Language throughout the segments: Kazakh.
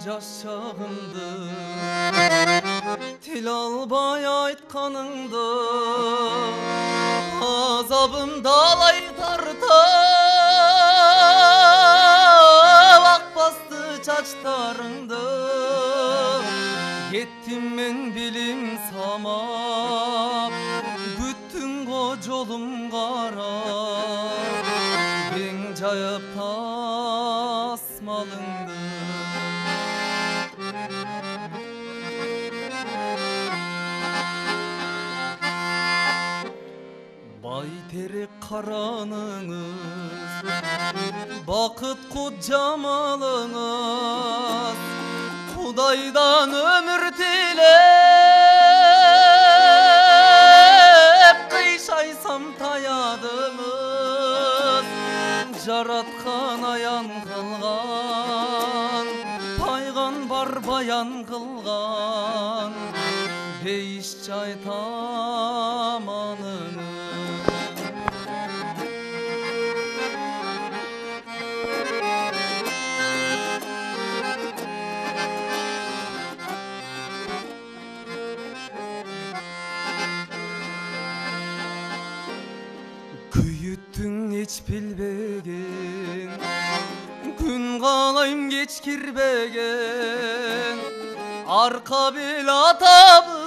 Жаш чагымды тил албай айтканыңды азабым далай тартып акбасты чачтарыңды кеттим мен билим самап күттүң го жолум карап кең жайып тасмалыңды Байтерек караныңыз, бакыт кут жамалыңыз, Кудайдан өмүр тилеп, кыйшайсам таядыңыз, жараткан аян кылган, пайгамбар баян кылган, бейиш жай таманыңыз. Күйүттүң эч билбеген, күн каалайм кеч кирбеген, арка бел атабыздан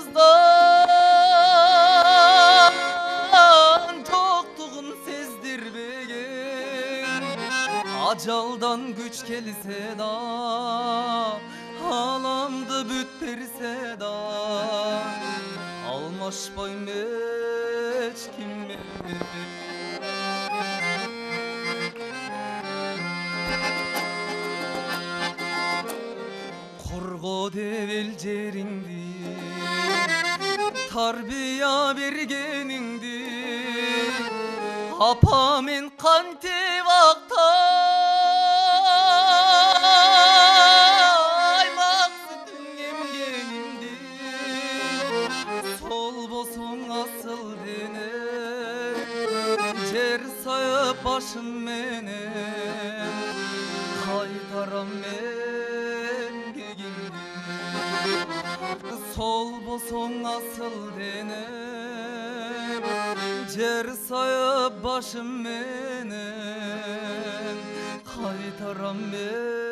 жоктугун сездирбеген, ажалдан күч келсе да, аламды бүт берсе да, алмашпайм эч киммен. Корго деп эл жериңди, тарбия бергениңди, апа мен кантип актай максытың эмгениңди, сол болсоң асыл дене, жер сайып башым менен, кайтарам мен. Sol bolsoň asıl denem, jer sayıp başım menen, kaytaram men.